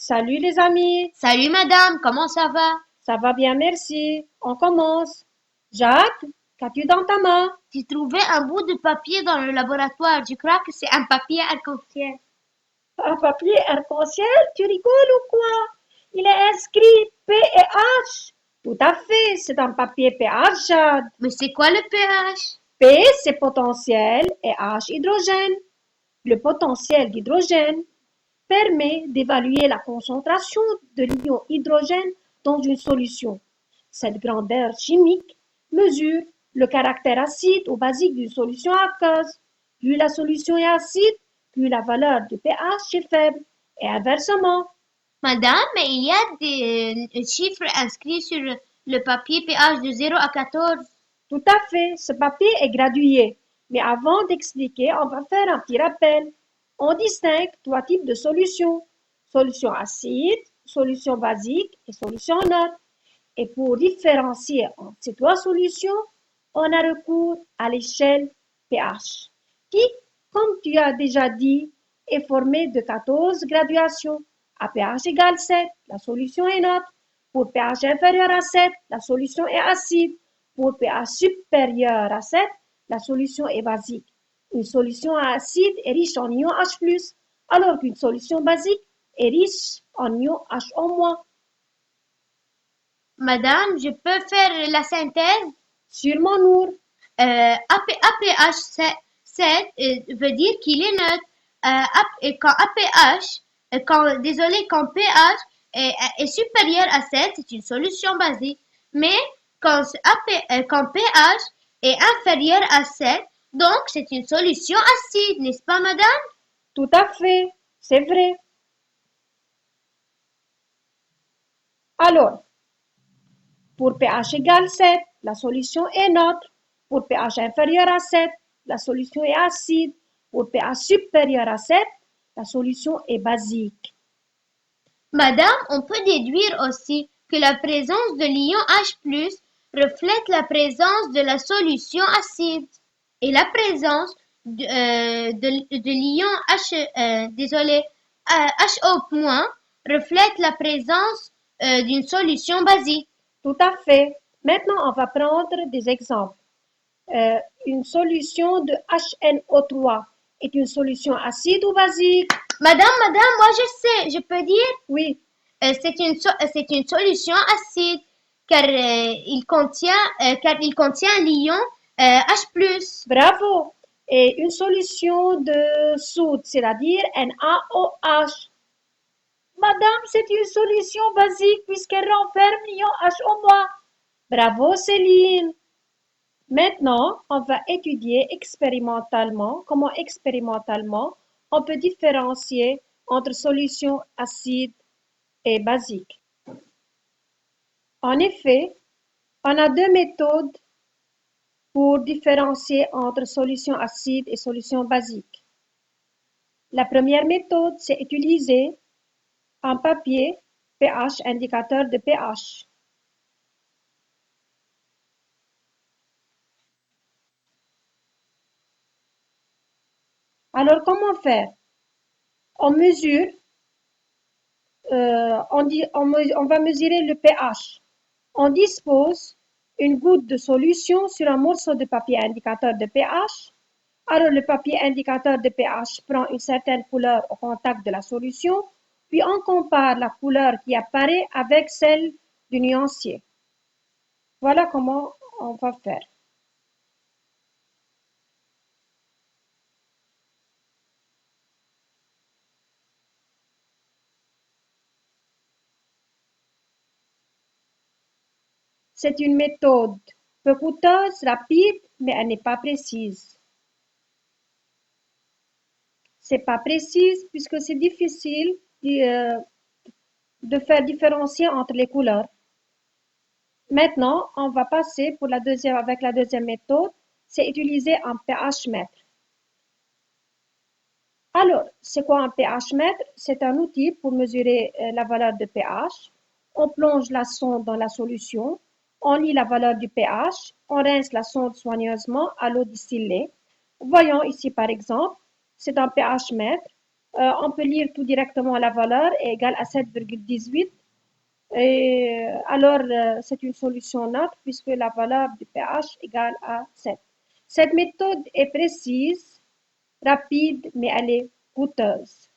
Salut les amis, Salut madame, comment ça va? ça va bien, merci. On commence. Jacques, qu'as-tu dans ta main? J'ai trouvé un bout de papier dans le laboratoire. Je crois que c'est un papier arc-en-ciel. Un papier arc-en-ciel, tu rigoles ou quoi? Il est inscrit P et H. Tout à fait, c'est un papier pH, Jade. Mais c'est quoi le pH? P, c'est potentiel et H, hydrogène. Le potentiel d'hydrogène permet d'évaluer la concentration de l'ion hydrogène dans une solution. Cette grandeur chimique mesure le caractère acide ou basique d'une solution aqueuse. Plus la solution est acide, plus la valeur de pH est faible, et inversement. Madame, mais il y a des chiffres inscrits sur le papier pH de 0 à 14. Tout à fait, ce papier est gradué. Mais avant d'expliquer, on va faire un petit rappel. On distingue trois types de solutions. Solution acide, solution basique et solution neutre. Et pour différencier entre ces trois solutions, on a recours à l'échelle pH, qui, comme tu as déjà dit, est formée de 14 graduations. À pH égale 7, la solution est neutre. Pour pH inférieur à 7, la solution est acide. Pour pH supérieur à 7, la solution est basique. Une solution acide est riche en ion H+, alors qu'une solution basique est riche en ion HO-. Madame, je peux faire la synthèse? Sûrement, Nour. APH 7 veut dire qu'il est neutre. Quand APH, quand pH est supérieur à 7, c'est une solution basique. Mais quand pH est inférieur à 7, donc c'est une solution acide, n'est-ce pas, madame? Tout à fait, c'est vrai. Alors, pour pH égale 7, la solution est neutre. Pour pH inférieur à 7, la solution est acide. Pour pH supérieur à 7, la solution est basique. Madame, on peut déduire aussi que la présence de l'ion H+ reflète la présence de la solution acide et la présence de l'ion HO- reflète la présence d'une solution basique. Tout à fait. Maintenant, on va prendre des exemples. Une solution de HNO3 est une solution acide ou basique? Madame, moi je sais, je peux dire, Oui, c'est une solution acide car il contient l'ion H+. bravo. Et une solution de soude, c'est-à-dire NaOH. Madame, c'est une solution basique puisqu'elle renferme l'ion HO-. Bravo Céline. Maintenant, on va étudier expérimentalement comment expérimentalement on peut différencier entre solutions acides et basiques. En effet, on a deux méthodes pour différencier entre solutions acides et solutions basiques. La première méthode, c'est utiliser un papier pH, indicateur de pH. Alors, comment faire? On mesure, on va mesurer le pH. On dispose une goutte de solution sur un morceau de papier indicateur de pH. Alors, le papier indicateur de pH prend une certaine couleur au contact de la solution, puis on compare la couleur qui apparaît avec celle du nuancier. Voilà comment on va faire. C'est une méthode peu coûteuse, rapide, mais elle n'est pas précise. C'est pas précise puisque c'est difficile de faire différencier entre les couleurs. Maintenant, on va passer avec la deuxième méthode, c'est utiliser un pH mètre. Alors, c'est quoi un pH mètre? C'est un outil pour mesurer la valeur de pH. On plonge la sonde dans la solution, on lit la valeur du pH, on rince la sonde soigneusement à l'eau distillée. Voyons ici par exemple, c'est un pH mètre. On peut lire tout directement la valeur est égale à 7,18. Et alors, c'est une solution neutre puisque la valeur du pH est égale à 7. Cette méthode est précise, rapide, mais elle est coûteuse.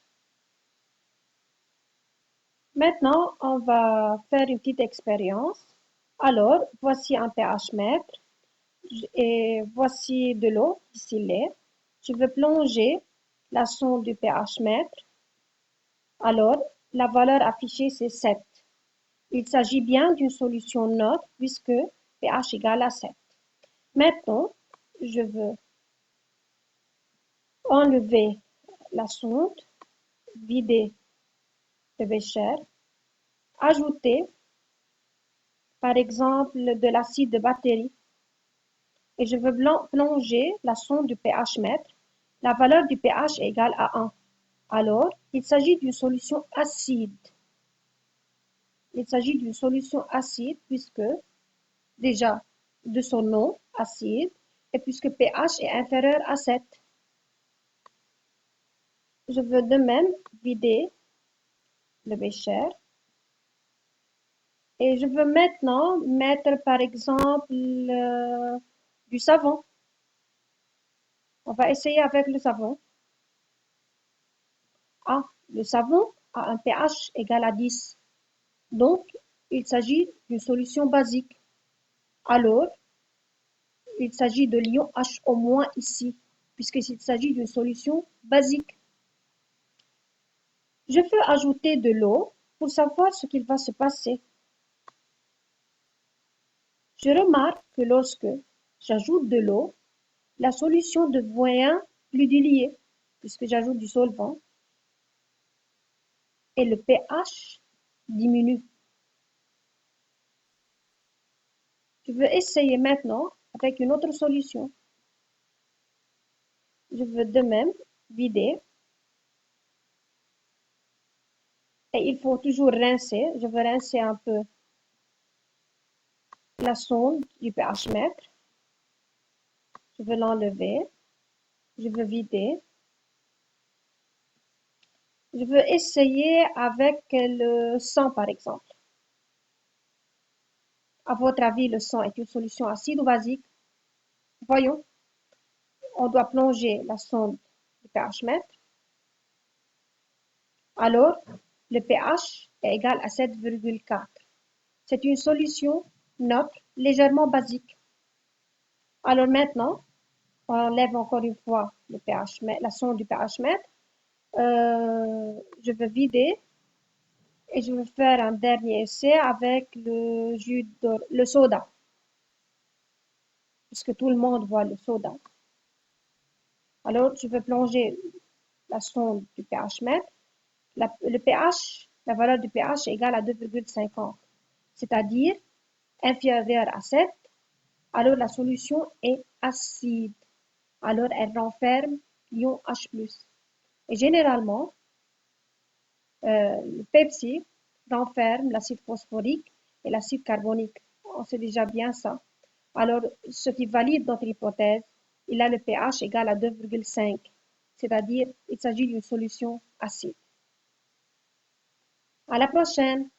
Maintenant, on va faire une petite expérience. Alors, voici un pH mètre et voici de l'eau distillée. Je veux plonger la sonde du pH mètre. Alors, la valeur affichée, c'est 7. Il s'agit bien d'une solution neutre puisque pH égale à 7. Maintenant, je veux enlever la sonde, vider le bécher, ajouter par exemple de l'acide de batterie et je veux plonger la sonde du pH mètre. La valeur du pH est égale à 1. Alors, il s'agit d'une solution acide. Il s'agit d'une solution acide puisque déjà de son nom, acide, et puisque pH est inférieur à 7. Je veux de même vider le bécher. Et je veux maintenant mettre par exemple du savon. On va essayer avec le savon. Ah, le savon a un pH égal à 10. Donc, il s'agit d'une solution basique. Alors, il s'agit de l'ion H au moins ici, puisqu'il s'agit d'une solution basique. Je veux ajouter de l'eau pour savoir ce qu'il va se passer. Je remarque que lorsque j'ajoute de l'eau, la solution devient plus diluée, puisque j'ajoute du solvant, et le pH diminue. Je veux essayer maintenant avec une autre solution. Je veux de même vider. Et il faut toujours rincer. Je veux rincer un peu la sonde du pH mètre. Je veux l'enlever. Je veux vider. Je veux essayer avec le sang, par exemple. À votre avis, le sang est une solution acide ou basique? Voyons. On doit plonger la sonde du pH mètre. Alors, le pH est égal à 7,4. C'est une solution neutre, légèrement basique. Alors maintenant, on enlève encore une fois le pH, la sonde du pH mètre. Je veux vider et je veux faire un dernier essai avec le soda, puisque tout le monde voit le soda. Alors, je veux plonger la sonde du pH mètre. Le pH, la valeur du pH est égale à 2,50, c'est-à-dire inférieur à 7. Alors, la solution est acide. Alors, elle renferme l'ion H+. Et généralement, le Pepsi renferme l'acide phosphorique et l'acide carbonique. On sait déjà bien ça. Alors, ce qui valide notre hypothèse, il a le pH égal à 2,5, c'est-à-dire il s'agit d'une solution acide. À la prochaine!